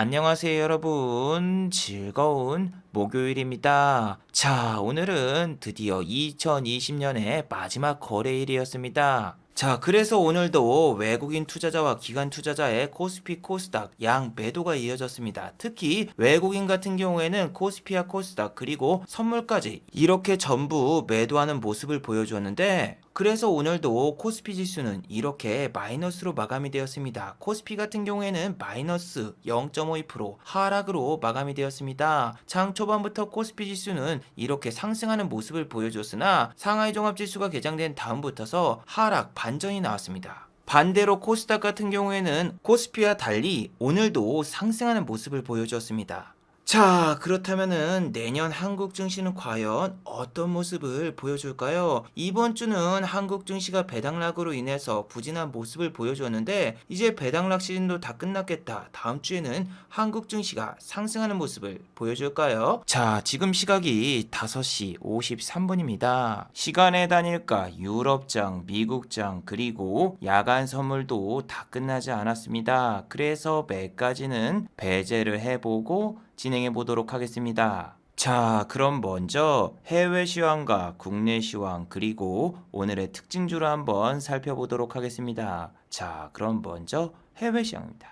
안녕하세요, 여러분. 즐거운 목요일입니다. 자, 오늘은 드디어 2020년의 마지막 거래일이었습니다. 자, 그래서 오늘도 외국인 투자자와 기관 투자자의 코스피 코스닥 양 매도가 이어졌습니다. 특히 외국인 같은 경우에는 코스피와 코스닥 그리고 선물까지 이렇게 전부 매도하는 모습을 보여주었는데, 그래서 오늘도 코스피 지수는 이렇게 마이너스로 마감이 되었습니다. 코스피 같은 경우에는 마이너스 0.52% 하락으로 마감이 되었습니다. 장 초반부터 코스피 지수는 이렇게 상승하는 모습을 보여줬으나 상하이 종합지수가 개장된 다음부터서 하락 반전이 나왔습니다. 반대로 코스닥 같은 경우에는 코스피와 달리 오늘도 상승하는 모습을 보여주었습니다. 자, 그렇다면은 내년 한국 증시는 과연 어떤 모습을 보여줄까요? 이번 주는 한국 증시가 배당락으로 인해서 부진한 모습을 보여주었는데, 이제 배당락 시즌도 다 끝났겠다. 다음 주에는 한국 증시가 상승하는 모습을 보여줄까요? 자, 지금 시각이 5시 53분입니다. 시간의 단일가 유럽장, 미국장, 그리고 야간 선물도 다 끝나지 않았습니다. 그래서 매까지는 배제를 해보고 진행해 보도록 하겠습니다. 자, 그럼 먼저 해외 시황과 국내 시황 그리고 오늘의 특징주를 한번 살펴보도록 하겠습니다. 자, 그럼 먼저 해외 시황입니다.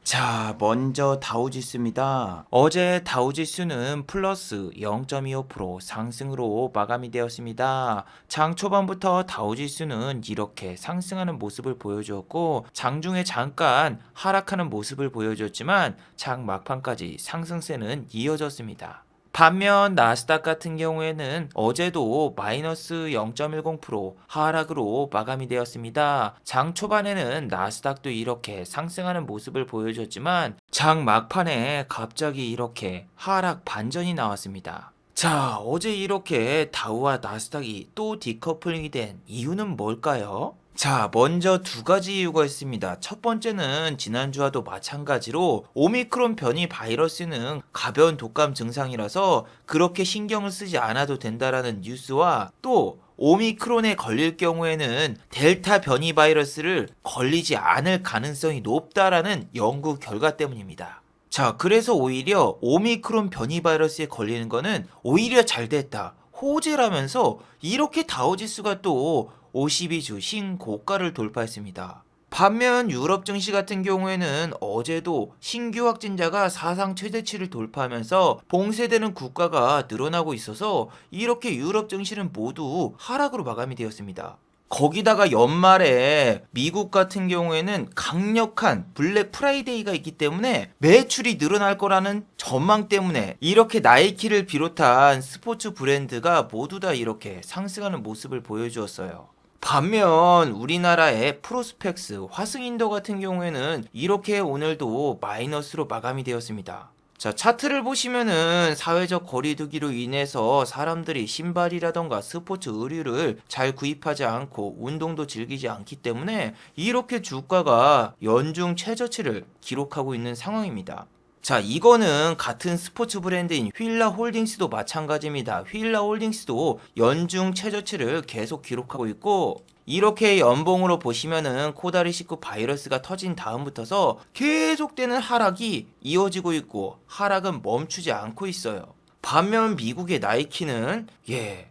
자, 먼저 다우지수입니다. 어제 다우지수는 플러스 0.25% 상승으로 마감이 되었습니다. 장 초반부터 다우지수는 이렇게 상승하는 모습을 보여주었고, 장중에 잠깐 하락하는 모습을 보여줬지만 장 막판까지 상승세는 이어졌습니다. 반면 나스닥 같은 경우에는 어제도 마이너스 0.10% 하락으로 마감이 되었습니다. 장 초반에는 나스닥도 이렇게 상승하는 모습을 보여줬지만 장 막판에 갑자기 이렇게 하락 반전이 나왔습니다. 자, 어제 이렇게 다우와 나스닥이 또 디커플링이 된 이유는 뭘까요? 자, 먼저 두 가지 이유가 있습니다. 첫 번째는 지난주와도 마찬가지로 오미크론 변이 바이러스는 가벼운 독감 증상이라서 그렇게 신경을 쓰지 않아도 된다라는 뉴스와, 또 오미크론에 걸릴 경우에는 델타 변이 바이러스를 걸리지 않을 가능성이 높다라는 연구 결과 때문입니다. 자, 그래서 오히려 오미크론 변이 바이러스에 걸리는 거는 오히려 잘 됐다, 호재라면서 이렇게 다우지수가 또 52주 신고가를 돌파했습니다. 반면 유럽 증시 같은 경우에는 어제도 신규 확진자가 사상 최대치를 돌파하면서 봉쇄되는 국가가 늘어나고 있어서 이렇게 유럽 증시는 모두 하락으로 마감이 되었습니다. 거기다가 연말에 미국 같은 경우에는 강력한 블랙 프라이데이가 있기 때문에 매출이 늘어날 거라는 전망 때문에 이렇게 나이키를 비롯한 스포츠 브랜드가 모두 다 이렇게 상승하는 모습을 보여주었어요. 반면 우리나라의 프로스펙스, 화승인도 같은 경우에는 이렇게 오늘도 마이너스로 마감이 되었습니다. 자, 차트를 보시면은 사회적 거리두기로 인해서 사람들이 신발이라던가 스포츠 의류를 잘 구입하지 않고 운동도 즐기지 않기 때문에 이렇게 주가가 연중 최저치를 기록하고 있는 상황입니다. 자, 이거는 같은 스포츠 브랜드인 휠라 홀딩스도 마찬가지입니다. 휠라 홀딩스도 연중 최저치를 계속 기록하고 있고, 이렇게 연봉으로 보시면은 코다리19 바이러스가 터진 다음부터서 계속되는 하락이 이어지고 있고 하락은 멈추지 않고 있어요. 반면 미국의 나이키는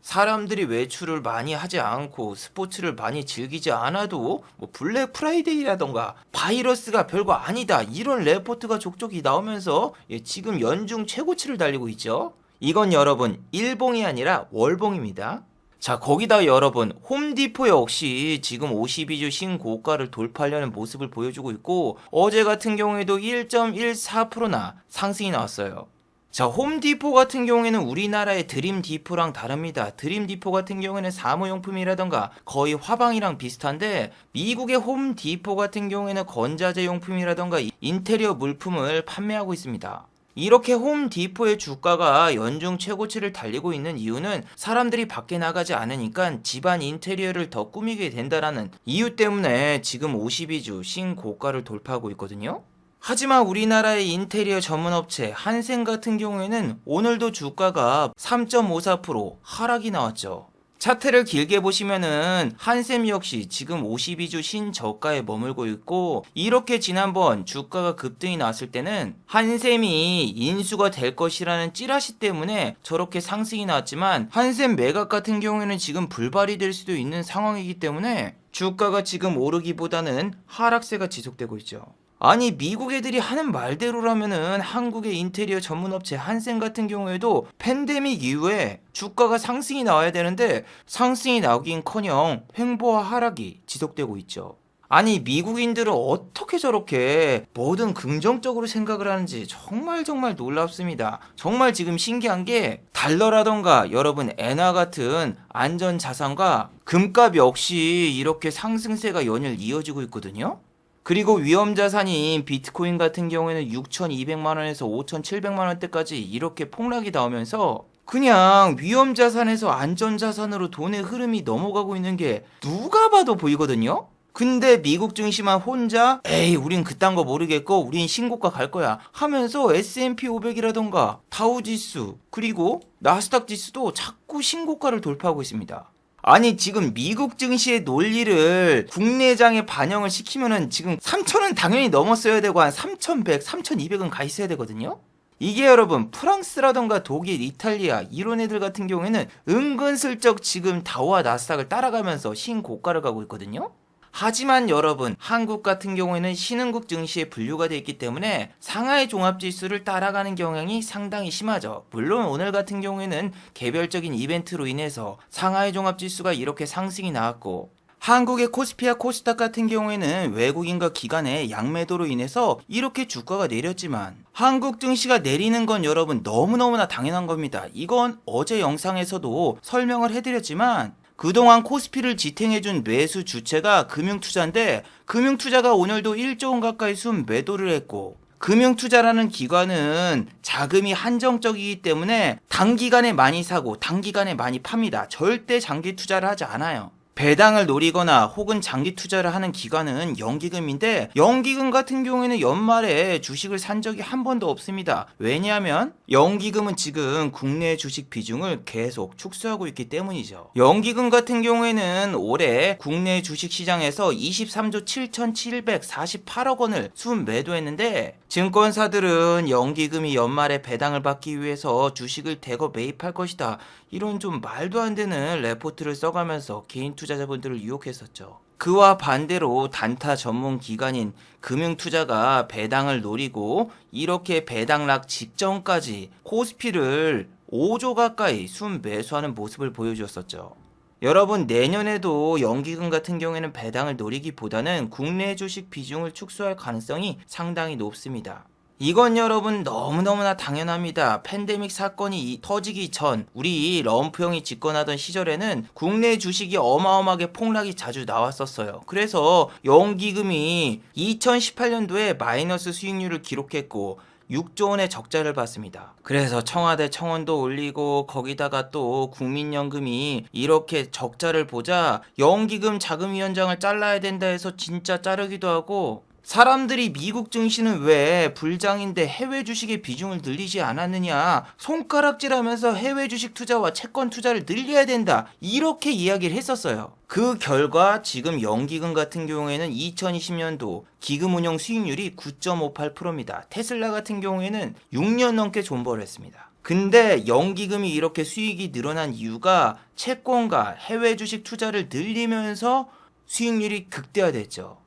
사람들이 외출을 많이 하지 않고 스포츠를 많이 즐기지 않아도 뭐 블랙 프라이데이라던가 바이러스가 별거 아니다, 이런 레포트가 족족이 나오면서 지금 연중 최고치를 달리고 있죠. 이건 여러분 일봉이 아니라 월봉입니다. 자, 거기다 여러분 홈디포 역시 지금 52주 신고가를 돌파하려는 모습을 보여주고 있고, 어제 같은 경우에도 1.14%나 상승이 나왔어요. 자, 홈디포 같은 경우에는 우리나라의 드림디포랑 다릅니다. 드림디포 같은 경우에는 사무용품이라던가 거의 화방이랑 비슷한데, 미국의 홈디포 같은 경우에는 건자재 용품이라던가 인테리어 물품을 판매하고 있습니다. 이렇게 홈디포의 주가가 연중 최고치를 달리고 있는 이유는 사람들이 밖에 나가지 않으니까 집안 인테리어를 더 꾸미게 된다라는 이유 때문에 지금 52주 신고가를 돌파하고 있거든요. 하지만 우리나라의 인테리어 전문업체 한생 같은 경우에는 오늘도 주가가 3.54% 하락이 나왔죠. 차트를 길게 보시면은 한샘 역시 지금 52주 신저가에 머물고 있고, 이렇게 지난번 주가가 급등이 나왔을 때는 한샘이 인수가 될 것이라는 찌라시 때문에 저렇게 상승이 나왔지만, 한샘 매각 같은 경우에는 지금 불발이 될 수도 있는 상황이기 때문에 주가가 지금 오르기보다는 하락세가 지속되고 있죠. 아니, 미국 애들이 하는 말대로라면은 한국의 인테리어 전문업체 한샘 같은 경우에도 팬데믹 이후에 주가가 상승이 나와야 되는데 상승이 나오긴커녕 횡보와 하락이 지속되고 있죠. 아니, 미국인들은 어떻게 저렇게 뭐든 긍정적으로 생각을 하는지 정말 놀랍습니다. 정말 지금 신기한 게, 달러라던가 여러분 엔화 같은 안전 자산과 금값 역시 이렇게 상승세가 연일 이어지고 있거든요. 그리고 위험자산인 비트코인 같은 경우에는 6,200만 원에서 5,700만 원대까지 이렇게 폭락이 나오면서 그냥 위험자산에서 안전자산으로 돈의 흐름이 넘어가고 있는 게 누가 봐도 보이거든요. 근데 미국 증시만 혼자 에이 우린 그딴 거 모르겠고 우린 신고가 갈 거야 하면서 S&P 500이라던가 다우지수 그리고 나스닥 지수도 자꾸 신고가를 돌파하고 있습니다. 아니, 지금 미국 증시의 논리를 국내장에 반영을 시키면은 지금 3,000은 당연히 넘었어야 되고 한 3,100, 3,200은 가 있어야 되거든요. 이게 여러분 프랑스라던가 독일, 이탈리아 이런 애들 같은 경우에는 은근슬쩍 지금 다우와 나스닥을 따라가면서 신고가를 가고 있거든요. 하지만 여러분, 한국 같은 경우에는 신흥국 증시에 분류가 되어 있기 때문에 상하이 종합지수를 따라가는 경향이 상당히 심하죠. 물론 오늘 같은 경우에는 개별적인 이벤트로 인해서 상하이 종합지수가 이렇게 상승이 나왔고, 한국의 코스피와 코스닥 같은 경우에는 외국인과 기관의 양매도로 인해서 이렇게 주가가 내렸지만, 한국 증시가 내리는 건 여러분 너무너무나 당연한 겁니다. 이건 어제 영상에서도 설명을 해드렸지만, 그동안 코스피를 지탱해준 매수 주체가 금융투자인데, 금융투자가 오늘도 1조 원 가까이 순매도를 했고, 금융투자라는 기관은 자금이 한정적이기 때문에 단기간에 많이 사고 단기간에 많이 팝니다. 절대 장기 투자를 하지 않아요. 배당을 노리거나 혹은 장기 투자를 하는 기관은 연기금인데, 연기금 같은 경우에는 연말에 주식을 산 적이 한 번도 없습니다. 왜냐하면 연기금은 지금 국내 주식 비중을 계속 축소하고 있기 때문이죠. 연기금 같은 경우에는 올해 국내 주식 시장에서 23조 7,748억 원을 순매도했는데, 증권사들은 연기금이 연말에 배당을 받기 위해서 주식을 대거 매입할 것이다, 이런 좀 말도 안 되는 레포트를 써가면서 개인 투자자분들을 유혹했었죠. 그와 반대로 단타 전문 기관인 금융투자가 배당을 노리고 이렇게 배당락 직전까지 코스피를 5조 가까이 순매수하는 모습을 보여주었었죠. 여러분, 내년에도 연기금 같은 경우에는 배당을 노리기보다는 국내 주식 비중을 축소할 가능성이 상당히 높습니다. 이건 여러분 너무너무나 당연합니다. 팬데믹 사건이 터지기 전 우리 럼프 형이 집권하던 시절에는 국내 주식이 어마어마하게 폭락이 자주 나왔었어요. 그래서 연기금이 2018년도에 마이너스 수익률을 기록했고 6조 원의 적자를 봤습니다. 그래서 청와대 청원도 올리고 거기다가 또 국민연금이 이렇게 적자를 보자 연기금 자금위원장을 잘라야 된다 해서 진짜 자르기도 하고, 사람들이 미국 증시는 왜 불장인데 해외 주식의 비중을 늘리지 않았느냐, 손가락질하면서 해외 주식 투자와 채권 투자를 늘려야 된다, 이렇게 이야기를 했었어요. 그 결과 지금 연기금 같은 경우에는 2020년도 기금 운용 수익률이 9.58%입니다. 테슬라 같은 경우에는 6년 넘게 존버를 했습니다. 근데 연기금이 이렇게 수익이 늘어난 이유가 채권과 해외 주식 투자를 늘리면서 수익률이 극대화됐죠.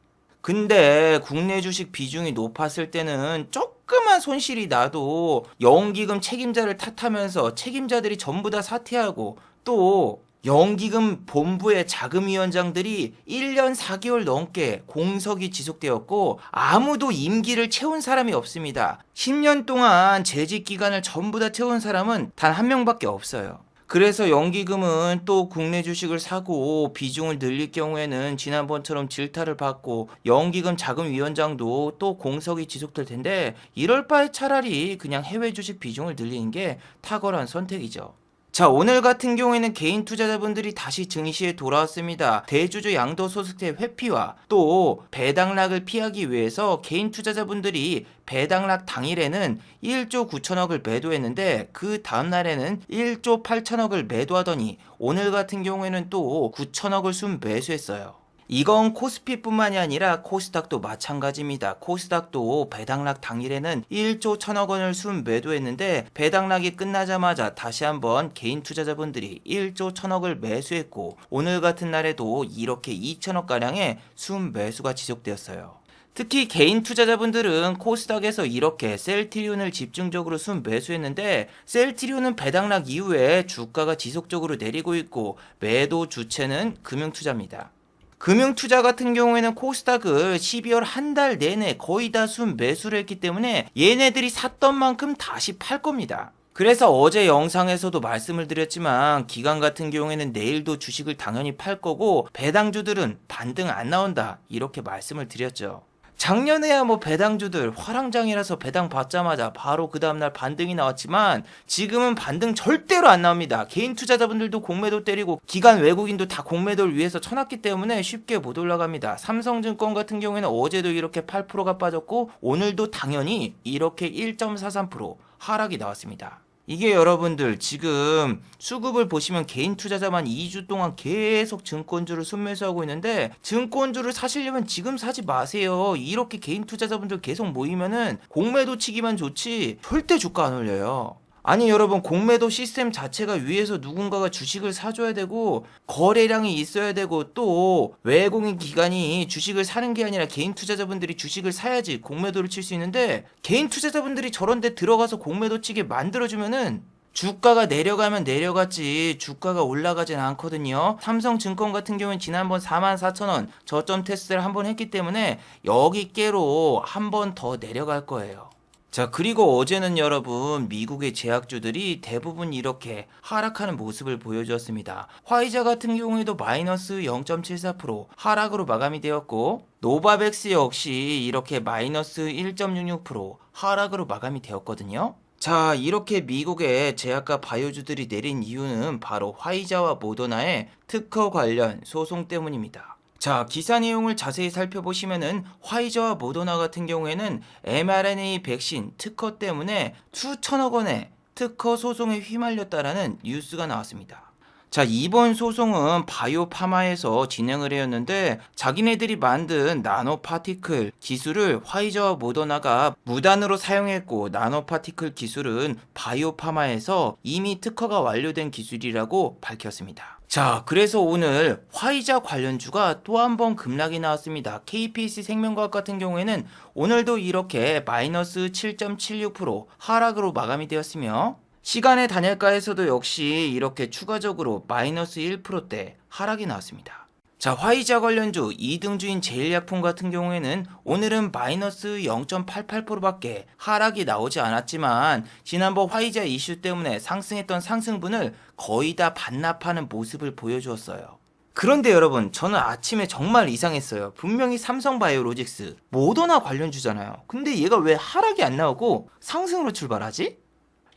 근데 국내 주식 비중이 높았을 때는 조그만 손실이 나도 연기금 책임자를 탓하면서 책임자들이 전부 다 사퇴하고, 또 연기금 본부의 자금위원장들이 1년 4개월 넘게 공석이 지속되었고 아무도 임기를 채운 사람이 없습니다. 10년 동안 재직 기간을 전부 다 채운 사람은 단 한 명밖에 없어요. 그래서 연기금은 또 국내 주식을 사고 비중을 늘릴 경우에는 지난번처럼 질타를 받고 연기금 자금위원장도 또 공석이 지속될 텐데, 이럴 바에 차라리 그냥 해외 주식 비중을 늘리는 게 탁월한 선택이죠. 자, 오늘 같은 경우에는 개인 투자자분들이 다시 증시에 돌아왔습니다. 대주주 양도 소득세 회피와 또 배당락을 피하기 위해서 개인 투자자분들이 배당락 당일에는 1조 9천억을 매도했는데 그 다음날에는 1조 8천억을 매도하더니 오늘 같은 경우에는 또 9천억을 순매수했어요. 이건 코스피뿐만이 아니라 코스닥도 마찬가지입니다. 코스닥도 배당락 당일에는 1조 1천억 원을 순매도했는데 배당락이 끝나자마자 다시 한번 개인 투자자분들이 1조 1천억을 매수했고 오늘 같은 날에도 이렇게 2천억 가량의 순매수가 지속되었어요. 특히 개인 투자자분들은 코스닥에서 이렇게 셀트리온을 집중적으로 순매수했는데 셀트리온은 배당락 이후에 주가가 지속적으로 내리고 있고 매도 주체는 금융투자입니다. 금융투자 같은 경우에는 코스닥을 12월 한 달 내내 거의 다 순매수를 했기 때문에 얘네들이 샀던 만큼 다시 팔 겁니다. 그래서 어제 영상에서도 말씀을 드렸지만 기관 같은 경우에는 내일도 주식을 당연히 팔 거고 배당주들은 반등 안 나온다 이렇게 말씀을 드렸죠. 작년에야 뭐 배당주들 화랑장이라서 배당 받자마자 바로 그 다음날 반등이 나왔지만 지금은 반등 절대로 안 나옵니다. 개인 투자자분들도 공매도 때리고 기관 외국인도 다 공매도를 위해서 쳐놨기 때문에 쉽게 못 올라갑니다. 삼성증권 같은 경우에는 어제도 이렇게 8%가 빠졌고 오늘도 당연히 이렇게 1.43% 하락이 나왔습니다. 이게 여러분들 지금 수급을 보시면 개인 투자자만 2주 동안 계속 증권주를 순매수하고 있는데 증권주를 사시려면 지금 사지 마세요. 이렇게 개인 투자자분들 계속 모이면은 공매도 치기만 좋지 절대 주가 안 올려요. 아니 여러분 공매도 시스템 자체가 위에서 누군가가 주식을 사줘야 되고 거래량이 있어야 되고 또 외국인 기관이 주식을 사는 게 아니라 개인 투자자분들이 주식을 사야지 공매도를 칠 수 있는데 개인 투자자분들이 저런 데 들어가서 공매도 치게 만들어주면은 주가가 내려가면 내려갔지 주가가 올라가진 않거든요. 삼성증권 같은 경우는 지난번 44,000원 저점 테스트를 한번 했기 때문에 여기께로 한 번 더 내려갈 거예요. 자, 그리고 어제는 여러분 미국의 제약주들이 대부분 이렇게 하락하는 모습을 보여주었습니다. 화이자 같은 경우에도 마이너스 0.74% 하락으로 마감이 되었고 노바백스 역시 이렇게 마이너스 1.66% 하락으로 마감이 되었거든요. 자, 이렇게 미국의 제약과 바이오주들이 내린 이유는 바로 화이자와 모더나의 특허 관련 소송 때문입니다. 자, 기사 내용을 자세히 살펴보시면은 화이자와 모더나 같은 경우에는 mRNA 백신 특허 때문에 수천억 원의 특허 소송에 휘말렸다라는 뉴스가 나왔습니다. 자, 이번 소송은 바이오파마에서 진행을 했는데 자기네들이 만든 나노파티클 기술을 화이자와 모더나가 무단으로 사용했고 나노파티클 기술은 바이오파마에서 이미 특허가 완료된 기술이라고 밝혔습니다. 자, 그래서 오늘 화이자 관련주가 또 한 번 급락이 나왔습니다. KPC 생명과학 같은 경우에는 오늘도 이렇게 마이너스 7.76% 하락으로 마감이 되었으며 시간의 단일가에서도 역시 이렇게 추가적으로 마이너스 1%대 하락이 나왔습니다. 자, 화이자 관련주 2등주인 제일약품 같은 경우에는 오늘은 마이너스 0.88%밖에 하락이 나오지 않았지만 지난번 화이자 이슈 때문에 상승했던 상승분을 거의 다 반납하는 모습을 보여주었어요. 그런데 여러분 저는 아침에 정말 이상했어요. 분명히 삼성바이오로직스 모더나 관련주잖아요. 근데 얘가 왜 하락이 안 나오고 상승으로 출발하지?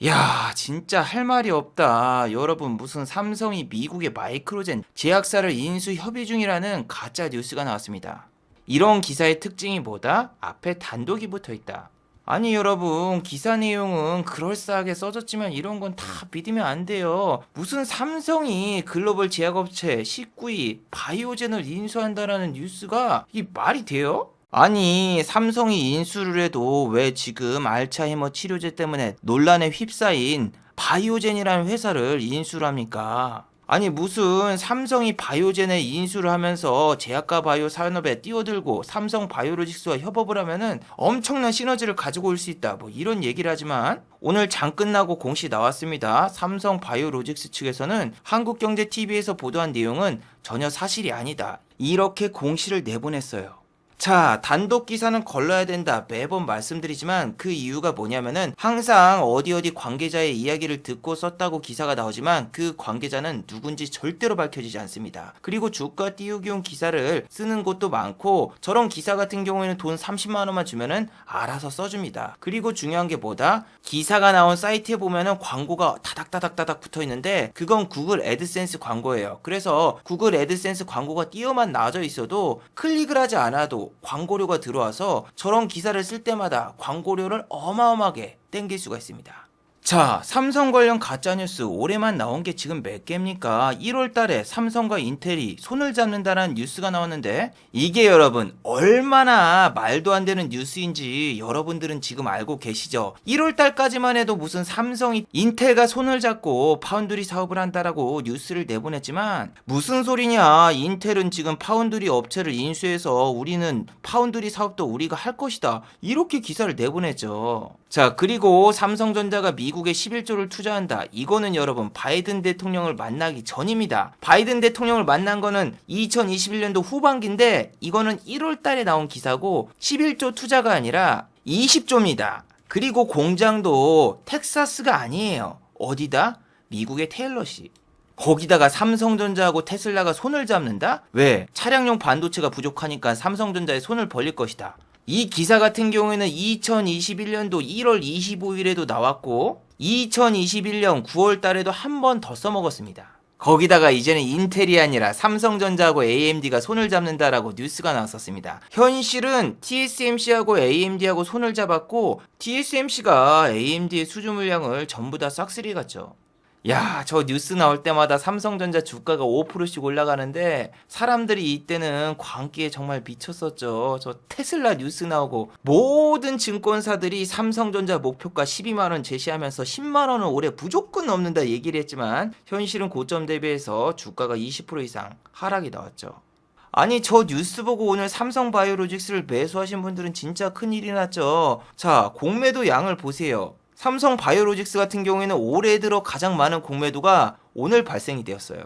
야, 진짜 할 말이 없다. 여러분 무슨 삼성이 미국의 마이크로젠 제약사를 인수 협의 중이라는 가짜 뉴스가 나왔습니다. 이런 기사의 특징이 뭐다? 앞에 단독이 붙어 있다. 아니 여러분 기사 내용은 그럴싸하게 써졌지만 이런 건 다 믿으면 안 돼요. 무슨 삼성이 글로벌 제약업체 19위 바이오젠을 인수한다라는 뉴스가 이 말이 돼요? 아니 삼성이 인수를 해도 왜 지금 알츠하이머 치료제 때문에 논란에 휩싸인 바이오젠이라는 회사를 인수를 합니까? 아니 무슨 삼성이 바이오젠에 인수를 하면서 제약과 바이오 산업에 뛰어들고 삼성 바이오로직스와 협업을 하면은 엄청난 시너지를 가지고 올 수 있다 뭐 이런 얘기를 하지만 오늘 장 끝나고 공시 나왔습니다. 삼성 바이오로직스 측에서는 한국경제TV에서 보도한 내용은 전혀 사실이 아니다 이렇게 공시를 내보냈어요. 자, 단독 기사는 걸러야 된다. 매번 말씀드리지만 그 이유가 뭐냐면은 항상 어디 관계자의 이야기를 듣고 썼다고 기사가 나오지만 그 관계자는 누군지 절대로 밝혀지지 않습니다. 그리고 주가 띄우기 용 기사를 쓰는 곳도 많고 저런 기사 같은 경우에는 돈 30만 원만 주면은 알아서 써줍니다. 그리고 중요한 게 뭐다? 기사가 나온 사이트에 보면은 광고가 다닥다닥 붙어 있는데 그건 구글 애드센스 광고예요. 그래서 구글 애드센스 광고가 띄어만 나와져 있어도 클릭을 하지 않아도 광고료가 들어와서 저런 기사를 쓸 때마다 광고료를 어마어마하게 땡길 수가 있습니다. 자, 삼성 관련 가짜뉴스 올해만 나온 게 지금 몇 개입니까? 1월 달에 삼성과 인텔이 손을 잡는다는 뉴스가 나왔는데 이게 여러분 얼마나 말도 안 되는 뉴스인지 여러분들은 지금 알고 계시죠? 1월 달까지만 해도 무슨 삼성이 인텔과 손을 잡고 파운드리 사업을 한다라고 뉴스를 내보냈지만 무슨 소리냐? 인텔은 지금 파운드리 업체를 인수해서 우리는 파운드리 사업도 우리가 할 것이다. 이렇게 기사를 내보냈죠. 자, 그리고 삼성전자가 미국에 11조를 투자한다. 이거는 여러분 바이든 대통령을 만나기 전입니다. 바이든 대통령을 만난 거는 2021년도 후반기인데 이거는 1월 달에 나온 기사고 11조 투자가 아니라 20조입니다. 그리고 공장도 텍사스가 아니에요. 어디다? 미국의 테일러시. 거기다가 삼성전자하고 테슬라가 손을 잡는다? 왜? 차량용 반도체가 부족하니까 삼성전자에 손을 벌릴 것이다. 이 기사 같은 경우에는 2021년도 1월 25일에도 나왔고 2021년 9월 달에도 한 번 더 써먹었습니다. 거기다가 이제는 인텔이 아니라 삼성전자하고 AMD가 손을 잡는다라고 뉴스가 나왔었습니다. 현실은 TSMC하고 AMD하고 손을 잡았고 TSMC가 AMD의 수주 물량을 전부 다 싹쓸이 갔죠. 야, 저 뉴스 나올 때마다 삼성전자 주가가 5%씩 올라가는데 사람들이 이때는 광기에 정말 미쳤었죠. 저 테슬라 뉴스 나오고 모든 증권사들이 삼성전자 목표가 12만 원 제시하면서 10만 원은 올해 무조건 넘는다 얘기를 했지만 현실은 고점 대비해서 주가가 20% 이상 하락이 나왔죠. 아니 저 뉴스 보고 오늘 삼성바이오로직스를 매수하신 분들은 진짜 큰일이 났죠. 자, 공매도 양을 보세요. 삼성 바이오로직스 같은 경우에는 올해 들어 가장 많은 공매도가 오늘 발생이 되었어요.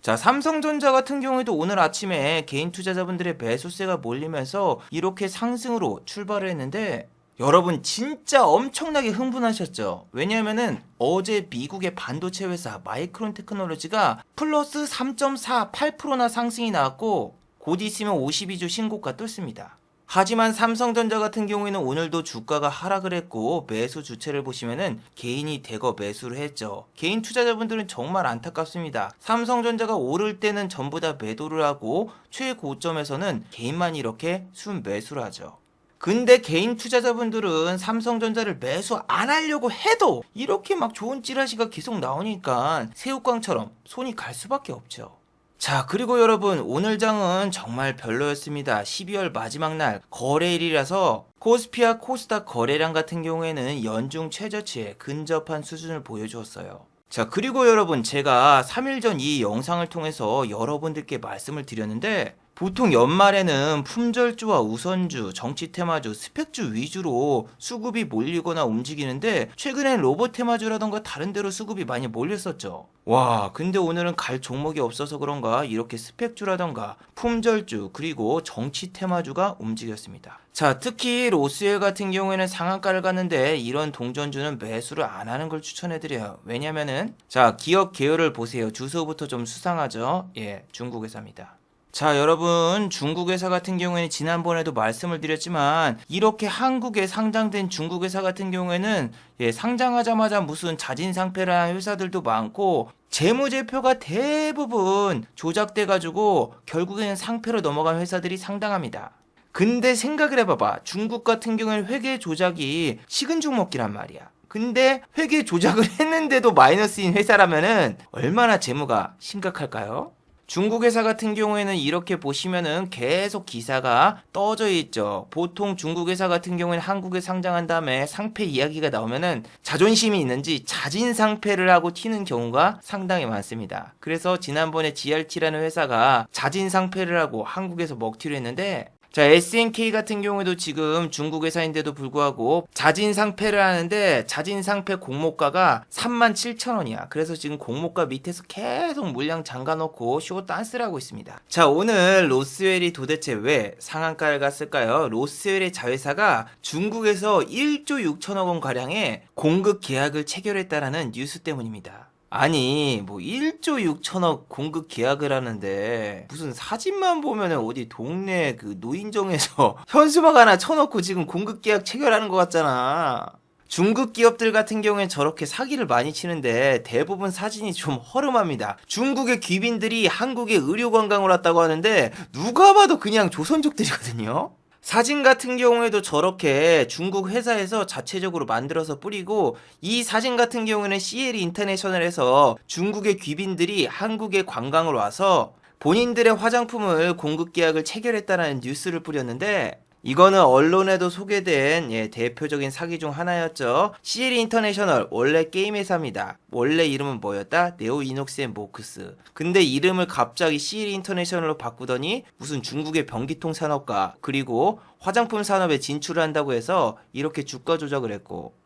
자, 삼성전자 같은 경우에도 오늘 아침에 개인 투자자분들의 매수세가 몰리면서 이렇게 상승으로 출발을 했는데 여러분 진짜 엄청나게 흥분하셨죠? 왜냐하면은 어제 미국의 반도체 회사 마이크론 테크놀로지가 플러스 3.48%나 상승이 나왔고 곧 있으면 52주 신고가 뚫습니다. 하지만 삼성전자 같은 경우에는 오늘도 주가가 하락을 했고 매수 주체를 보시면은 개인이 대거 매수를 했죠. 개인 투자자분들은 정말 안타깝습니다. 삼성전자가 오를 때는 전부 다 매도를 하고 최고점에서는 개인만 이렇게 순매수를 하죠. 근데 개인 투자자분들은 삼성전자를 매수 안 하려고 해도 이렇게 막 좋은 찌라시가 계속 나오니까 새우깡처럼 손이 갈 수밖에 없죠. 자, 그리고 여러분 오늘 장은 정말 별로였습니다. 12월 마지막 날 거래일이라서 코스피와 코스닥 거래량 같은 경우에는 연중 최저치에 근접한 수준을 보여주었어요. 자, 그리고 여러분 제가 3일 전 이 영상을 통해서 여러분들께 말씀을 드렸는데 보통 연말에는 품절주와 우선주, 정치 테마주, 스펙주 위주로 수급이 몰리거나 움직이는데 최근엔 로봇 테마주라던가 다른 데로 수급이 많이 몰렸었죠. 와, 근데 오늘은 갈 종목이 없어서 그런가 이렇게 스펙주라던가 품절주 그리고 정치 테마주가 움직였습니다. 자, 특히 로스웰 같은 경우에는 상한가를 갔는데 이런 동전주는 매수를 안 하는 걸 추천해드려요. 왜냐면은 자, 기업 계열을 보세요. 주소부터 좀 수상하죠. 예, 중국 회사입니다. 자, 여러분 중국 회사 같은 경우에는 지난번에도 말씀을 드렸지만 이렇게 한국에 상장된 중국 회사 같은 경우에는 상장하자마자 무슨 자진상폐를 한 회사들도 많고 재무제표가 대부분 조작돼 가지고 결국에는 상폐로 넘어간 회사들이 상당합니다. 근데 생각을 해봐봐. 중국 같은 경우에는 회계 조작이 식은 죽 먹기란 말이야. 근데 회계 조작을 했는데도 마이너스인 회사라면은 얼마나 재무가 심각할까요? 중국 회사 같은 경우에는 이렇게 보시면은 계속 기사가 떠져 있죠. 보통 중국 회사 같은 경우에는 한국에 상장한 다음에 상폐 이야기가 나오면은 자존심이 있는지 자진 상폐를 하고 튀는 경우가 상당히 많습니다. 그래서 지난번에 GRT라는 회사가 자진 상폐를 하고 한국에서 먹튀를 했는데 자, SNK 같은 경우에도 지금 중국 회사인데도 불구하고 자진상패를 하는데 자진상패 공모가가 37,000원이야. 그래서 지금 공모가 밑에서 계속 물량 잠가놓고 쇼 댄스를 하고 있습니다. 자, 오늘 로스웰이 도대체 왜 상한가를 갔을까요? 로스웰의 자회사가 중국에서 1조 6천억 원 가량의 공급 계약을 체결했다라는 뉴스 때문입니다. 아니 뭐 1조 6천억 공급 계약을 하는데 무슨 사진만 보면은 어디 동네 그 노인정에서 현수막 하나 쳐놓고 지금 공급 계약 체결하는 것 같잖아. 중국 기업들 같은 경우엔 저렇게 사기를 많이 치는데 대부분 사진이 좀 허름합니다. 중국의 귀빈들이 한국에 의료 관광을 왔다고 하는데 누가 봐도 그냥 조선족들이거든요. 사진 같은 경우에도 저렇게 중국 회사에서 자체적으로 만들어서 뿌리고, 이 사진 같은 경우에는 CL 인터내셔널에서 중국의 귀빈들이 한국에 관광을 와서 본인들의 화장품을 공급 계약을 체결했다는 뉴스를 뿌렸는데, 이거는 언론에도 소개된 대표적인 사기 중 하나였죠. CL 인터내셔널 원래 게임 회사입니다. 원래 이름은 뭐였다? 네오 이녹스 앤 모크스. 근데 이름을 갑자기 CL 인터내셔널로 바꾸더니 무슨 중국의 변기통 산업과 그리고 화장품 산업에 진출을 한다고 해서 이렇게 주가 조작을 했고,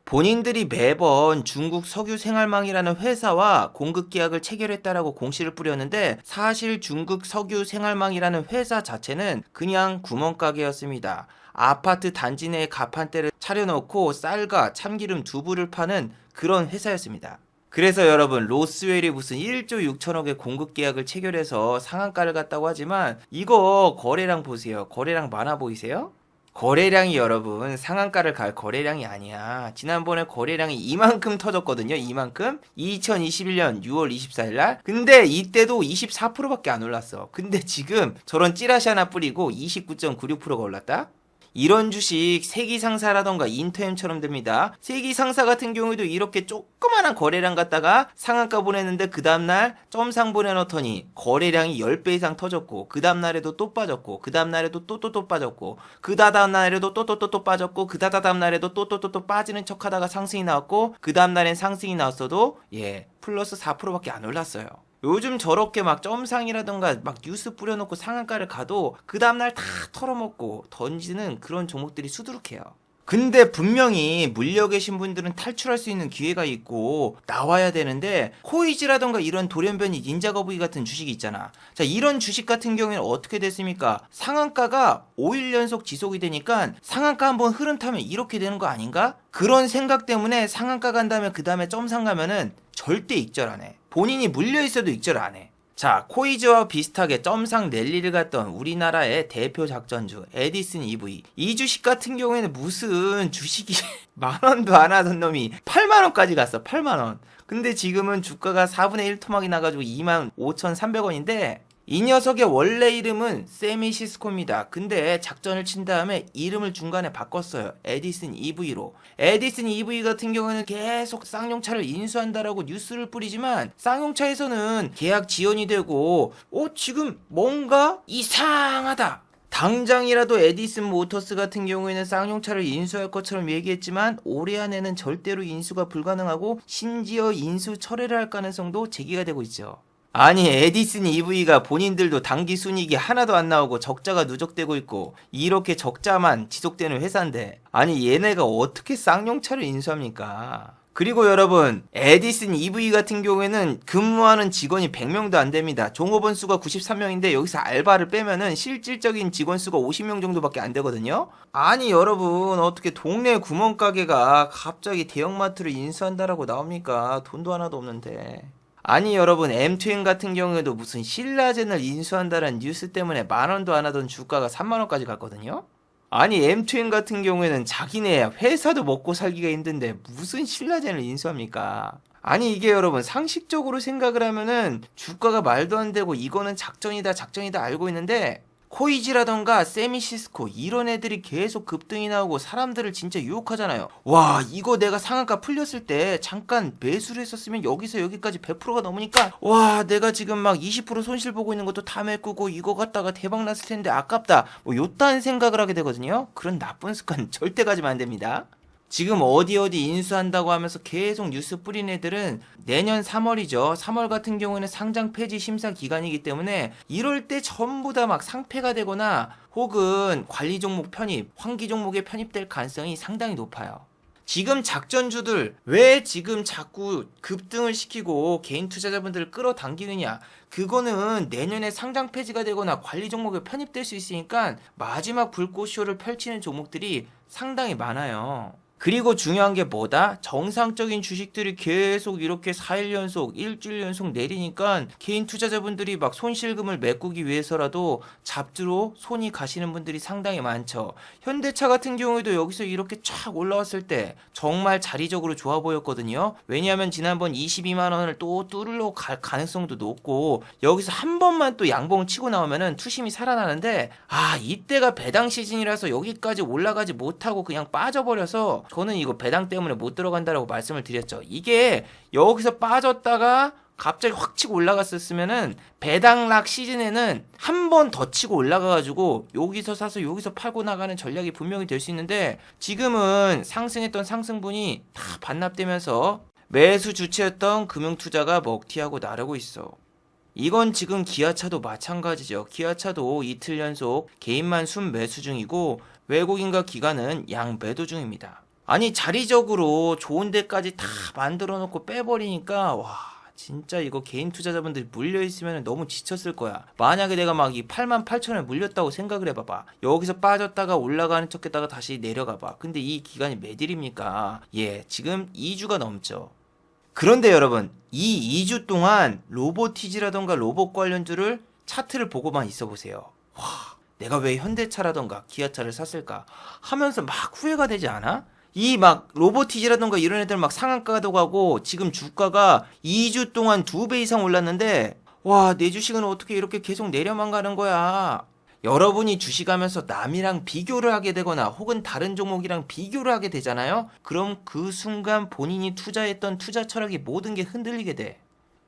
본인들이 매번 중국 석유생활망이라는 회사와 공급 계약을 체결했다라고 공시를 뿌렸는데, 사실 중국 석유생활망이라는 회사 자체는 그냥 구멍가게였습니다. 아파트 단지 내에 가판대를 차려놓고 쌀과 참기름 두부를 파는 그런 회사였습니다. 그래서 여러분, 로스웰이 무슨 1조 6천억의 공급 계약을 체결해서 상한가를 갔다고 하지만 이거 거래량 보세요. 거래량 많아 보이세요? 거래량이 여러분 상한가를 갈 거래량이 아니야. 지난번에 거래량이 이만큼 터졌거든요. 이만큼. 2021년 6월 24일 날. 근데 이때도 24%밖에 안 올랐어. 근데 지금 저런 찌라시 하나 뿌리고 29.96%가 올랐다? 이런 주식 세기상사라던가 인터엠처럼 됩니다. 세기상사 같은 경우에도 이렇게 조그마한 거래량 갖다가 상한가 보냈는데 그 다음날 점상 보내놓더니 거래량이 10배 이상 터졌고, 그 다음날에도 또 빠졌고, 그 다음날에도 또 빠졌고, 그 다음날에도 또 빠졌고, 그 다음날에도 또 빠지는 척하다가 상승이 나왔고, 그 다음날엔 상승이 나왔어도 플러스 4%밖에 안 올랐어요. 요즘 저렇게 막 점상이라던가 막 뉴스 뿌려놓고 상한가를 가도 그 다음날 다 털어먹고 던지는 그런 종목들이 수두룩해요. 근데 분명히 물려 계신 분들은 탈출할 수 있는 기회가 있고 나와야 되는데, 코이즈라던가 이런 돌연변이 닌자거북이 같은 주식이 있잖아. 자, 이런 주식 같은 경우에는 어떻게 됐습니까? 상한가가 5일 연속 지속이 되니까 상한가 한번 흐름 타면 이렇게 되는 거 아닌가? 그런 생각 때문에 상한가 간 다음에 그 다음에 점상 가면은 절대 익절 안 해. 본인이 물려 있어도 익절 안 해. 자, 코이즈와 비슷하게 점상 랠리를 갔던 우리나라의 대표 작전주 에디슨 EV, 이 주식 같은 경우에는 무슨 주식이 만원도 안 하던 놈이 8만원까지 갔어. 8만원. 근데 지금은 주가가 4분의 1 토막이 나가지고 25,300원인데 이 녀석의 원래 이름은 세미시스코입니다. 근데 작전을 친 다음에 이름을 중간에 바꿨어요. 에디슨 EV로. 에디슨 EV 같은 경우는 계속 쌍용차를 인수한다라고 뉴스를 뿌리지만, 쌍용차에서는 계약 지연이 되고 지금 뭔가 이상하다. 당장이라도 에디슨 모터스 같은 경우에는 쌍용차를 인수할 것처럼 얘기했지만 올해 안에는 절대로 인수가 불가능하고 심지어 인수 철회를 할 가능성도 제기가 되고 있죠. 아니, 에디슨 EV가 본인들도 당기 순이익이 하나도 안 나오고 적자가 누적되고 있고 이렇게 적자만 지속되는 회사인데, 아니 얘네가 어떻게 쌍용차를 인수합니까? 그리고 여러분, 에디슨 EV 같은 경우에는 근무하는 직원이 100명도 안 됩니다. 종업원 수가 93명인데 여기서 알바를 빼면은 실질적인 직원 수가 50명 정도밖에 안 되거든요. 아니 여러분, 어떻게 동네 구멍가게가 갑자기 대형마트를 인수한다라고 나옵니까? 돈도 하나도 없는데. 아니 여러분, M2M 같은 경우에도 무슨 신라젠을 인수한다는 뉴스 때문에 만원도 안 하던 주가가 3만원까지 갔거든요. 아니 M2M 같은 경우에는 자기네 회사도 먹고 살기가 힘든데 무슨 신라젠을 인수합니까? 아니 이게 여러분, 상식적으로 생각을 하면은 주가가 말도 안 되고 이거는 작전이다 알고 있는데, 코이지라던가 세미시스코 이런 애들이 계속 급등이 나오고 사람들을 진짜 유혹하잖아요. 와, 이거 내가 상한가 풀렸을 때 잠깐 매수를 했었으면 여기서 여기까지 100%가 넘으니까 와, 내가 지금 막 20% 손실 보고 있는 것도 다 메꾸고 이거 갖다가 대박 났을 텐데 아깝다, 요딴 생각을 하게 되거든요. 그런 나쁜 습관 절대 가지면 안 됩니다. 지금 어디 인수한다고 하면서 계속 뉴스 뿌린 애들은 내년 3월이죠. 3월 같은 경우에는 상장 폐지 심사 기간이기 때문에 이럴 때 전부 다 막 상폐가 되거나 혹은 관리 종목 편입, 환기 종목에 편입될 가능성이 상당히 높아요. 지금 작전주들 왜 지금 자꾸 급등을 시키고 개인 투자자분들을 끌어당기느냐? 그거는 내년에 상장 폐지가 되거나 관리 종목에 편입될 수 있으니까 마지막 불꽃쇼를 펼치는 종목들이 상당히 많아요. 그리고 중요한 게 뭐다? 정상적인 주식들이 계속 이렇게 4일 연속, 일주일 연속 내리니까 개인 투자자분들이 막 손실금을 메꾸기 위해서라도 잡주로 손이 가시는 분들이 상당히 많죠. 현대차 같은 경우에도 여기서 이렇게 쫙 올라왔을 때 정말 자리적으로 좋아 보였거든요. 왜냐하면 지난번 22만 원을 또 뚫으러 갈 가능성도 높고 여기서 한 번만 또 양봉을 치고 나오면은 투심이 살아나는데 이때가 배당 시즌이라서 여기까지 올라가지 못하고 그냥 빠져버려서 저는 이거 배당 때문에 못 들어간다라고 말씀을 드렸죠. 이게 여기서 빠졌다가 갑자기 확 치고 올라갔었으면은 배당락 시즌에는 한 번 더 치고 올라가가지고 여기서 사서 여기서 팔고 나가는 전략이 분명히 될 수 있는데 지금은 상승했던 상승분이 다 반납되면서 매수 주체였던 금융투자가 먹튀하고 나르고 있어. 이건 지금 기아차도 마찬가지죠. 기아차도 이틀 연속 개인만 순매수 중이고 외국인과 기관은 양매도 중입니다. 아니 자리적으로 좋은 데까지 다 만들어 놓고 빼버리니까 와 진짜 이거 개인 투자자분들이 물려있으면 너무 지쳤을 거야. 만약에 내가 막 이 88,000원에 물렸다고 생각을 해봐봐. 여기서 빠졌다가 올라가는 척 했다가 다시 내려가봐. 근데 이 기간이 몇 일입니까? 지금 2주가 넘죠. 그런데 여러분 이 2주 동안 로보티지라던가 로봇 관련주를 차트를 보고만 있어 보세요. 와 내가 왜 현대차라던가 기아차를 샀을까 하면서 막 후회가 되지 않아? 이 막 로보티지라던가 이런 애들 막 상한가도 가고 지금 주가가 2주 동안 2배 이상 올랐는데 와 내 주식은 어떻게 이렇게 계속 내려만 가는 거야. 여러분이 주식하면서 남이랑 비교를 하게 되거나 혹은 다른 종목이랑 비교를 하게 되잖아요. 그럼 그 순간 본인이 투자했던 투자 철학이 모든 게 흔들리게 돼.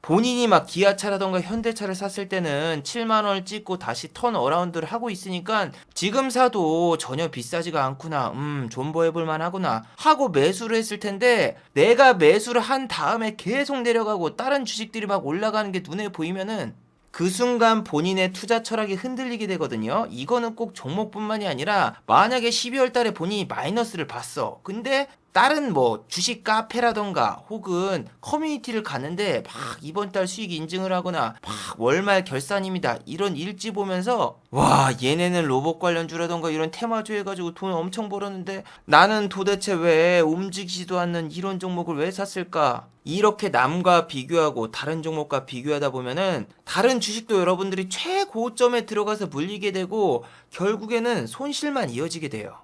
본인이 막 기아차라던가 현대차를 샀을 때는 7만 원을 찍고 다시 턴 어라운드를 하고 있으니까 지금 사도 전혀 비싸지가 않구나. 존버해볼 만하구나 하고 매수를 했을 텐데 내가 매수를 한 다음에 계속 내려가고 다른 주식들이 막 올라가는 게 눈에 보이면은 그 순간 본인의 투자 철학이 흔들리게 되거든요. 이거는 꼭 종목뿐만이 아니라 만약에 12월 달에 본인이 마이너스를 봤어. 근데 다른 뭐 주식 카페라던가 혹은 커뮤니티를 갔는데 막 이번 달 수익 인증을 하거나 막 월말 결산입니다. 이런 일지 보면서 와 얘네는 로봇 관련주라던가 이런 테마주 해가지고 돈 엄청 벌었는데 나는 도대체 왜 움직이지도 않는 이런 종목을 왜 샀을까? 이렇게 남과 비교하고 다른 종목과 비교하다 보면은 다른 주식도 여러분들이 최고점에 들어가서 물리게 되고 결국에는 손실만 이어지게 돼요.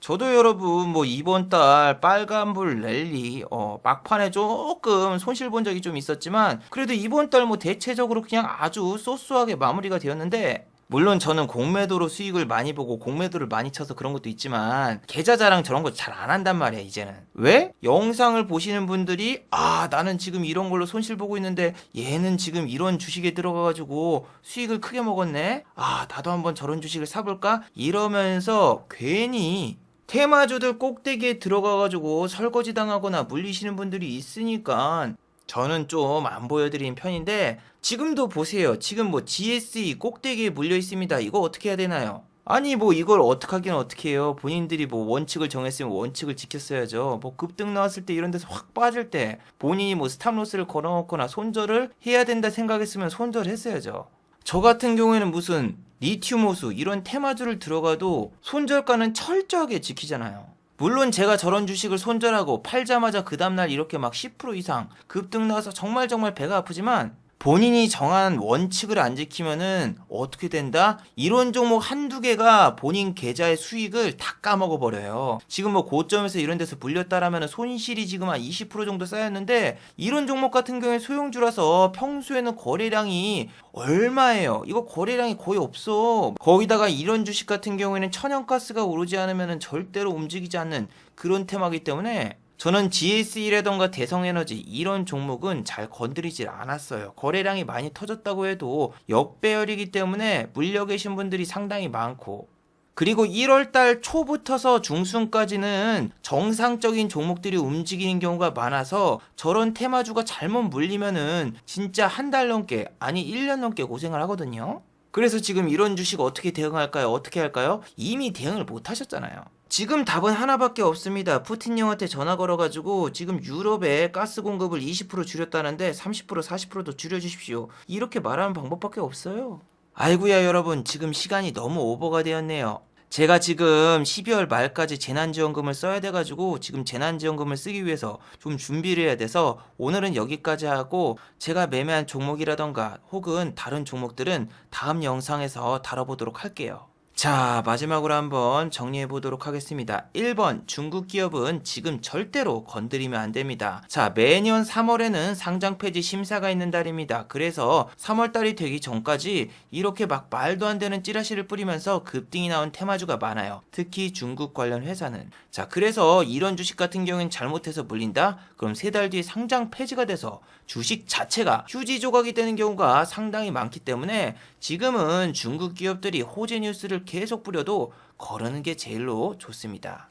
저도 여러분 뭐 이번 달 빨간불 랠리 막판에 조금 손실 본 적이 좀 있었지만 그래도 이번 달 뭐 대체적으로 그냥 아주 소소하게 마무리가 되었는데 물론 저는 공매도로 수익을 많이 보고 공매도를 많이 쳐서 그런 것도 있지만 계좌 자랑 저런 거 잘 안 한단 말이야 이제는. 왜? 영상을 보시는 분들이 나는 지금 이런 걸로 손실 보고 있는데 얘는 지금 이런 주식에 들어가가지고 수익을 크게 먹었네. 나도 한번 저런 주식을 사볼까? 이러면서 괜히 테마주들 꼭대기에 들어가가지고 설거지 당하거나 물리시는 분들이 있으니까 저는 좀 안 보여드리는 편인데 지금도 보세요. 지금 뭐 GSE 꼭대기에 물려 있습니다. 이거 어떻게 해야 되나요? 아니 뭐 이걸 어떻게 하긴 어떻게 해요. 본인들이 뭐 원칙을 정했으면 원칙을 지켰어야죠. 뭐 급등 나왔을 때 이런 데서 확 빠질 때 본인이 뭐 스탑로스를 걸어놓거나 손절을 해야 된다 생각했으면 손절을 했어야죠. 저 같은 경우에는 무슨 리튬 호수 이런 테마주를 들어가도 손절가는 철저하게 지키잖아요. 물론 제가 저런 주식을 손절하고 팔자마자 그 다음날 이렇게 막 10% 이상 급등 나와서 정말 배가 아프지만 본인이 정한 원칙을 안 지키면은 어떻게 된다? 이런 종목 한두 개가 본인 계좌의 수익을 다 까먹어 버려요. 지금 뭐 고점에서 이런 데서 불렸다라면 손실이 지금 한 20% 정도 쌓였는데 이런 종목 같은 경우에 소형주라서 평소에는 거래량이 얼마예요? 이거 거래량이 거의 없어. 거기다가 이런 주식 같은 경우에는 천연가스가 오르지 않으면 절대로 움직이지 않는 그런 테마이기 때문에 저는 GS1라던가 대성에너지 이런 종목은 잘 건드리질 않았어요. 거래량이 많이 터졌다고 해도 역배열이기 때문에 물려 계신 분들이 상당히 많고 그리고 1월 달 초부터서 중순까지는 정상적인 종목들이 움직이는 경우가 많아서 저런 테마주가 잘못 물리면은 진짜 한 달 넘게, 아니 1년 넘게 고생을 하거든요. 그래서 지금 이런 주식 어떻게 대응할까요? 어떻게 할까요? 이미 대응을 못 하셨잖아요. 지금 답은 하나밖에 없습니다. 푸틴 형한테 전화 걸어가지고 지금 유럽에 가스 공급을 20% 줄였다는데 30% 40%더 줄여주십시오. 이렇게 말하는 방법밖에 없어요. 아이고야 여러분, 지금 시간이 너무 오버가 되었네요. 제가 지금 12월 말까지 재난지원금을 써야 돼가지고 지금 재난지원금을 쓰기 위해서 좀 준비를 해야 돼서 오늘은 여기까지 하고, 제가 매매한 종목이라던가 혹은 다른 종목들은 다음 영상에서 다뤄보도록 할게요. 자, 마지막으로 한번 정리해 보도록 하겠습니다. 1번, 중국 기업은 지금 절대로 건드리면 안 됩니다. 자, 매년 3월에는 상장 폐지 심사가 있는 달입니다. 그래서 3월 달이 되기 전까지 이렇게 막 말도 안 되는 찌라시를 뿌리면서 급등이 나온 테마주가 많아요. 특히 중국 관련 회사는. 자, 그래서 이런 주식 같은 경우엔 잘못해서 물린다? 그럼 3달 뒤에 상장 폐지가 돼서 주식 자체가 휴지 조각이 되는 경우가 상당히 많기 때문에 지금은 중국 기업들이 호재 뉴스를 계속 뿌려도 거르는 게 제일로 좋습니다.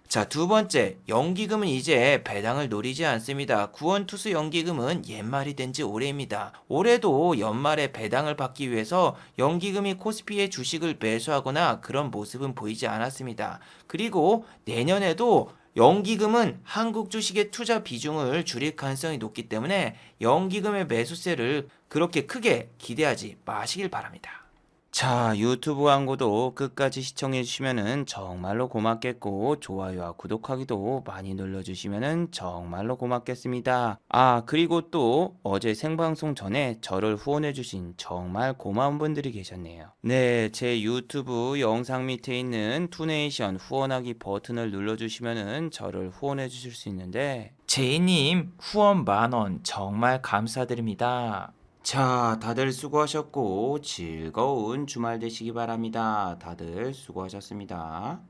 자, 두 번째, 연기금은 이제 배당을 노리지 않습니다. 구원투수 연기금은 옛말이 된 지 오래입니다. 올해도 연말에 배당을 받기 위해서 연기금이 코스피의 주식을 매수하거나 그런 모습은 보이지 않았습니다. 그리고 내년에도 연기금은 한국 주식의 투자 비중을 줄일 가능성이 높기 때문에 연기금의 매수세를 그렇게 크게 기대하지 마시길 바랍니다. 자, 유튜브 광고도 끝까지 시청해 주시면은 정말로 고맙겠고, 좋아요와 구독하기도 많이 눌러주시면은 정말로 고맙겠습니다. 아, 그리고 또 어제 생방송 전에 저를 후원해 주신 정말 고마운 분들이 계셨네요. 네, 제 유튜브 영상 밑에 있는 투네이션 후원하기 버튼을 눌러주시면은 저를 후원해 주실 수 있는데, 제이님 후원 10,000원 정말 감사드립니다. 자, 다들 수고하셨고 즐거운 주말 되시기 바랍니다. 다들 수고하셨습니다.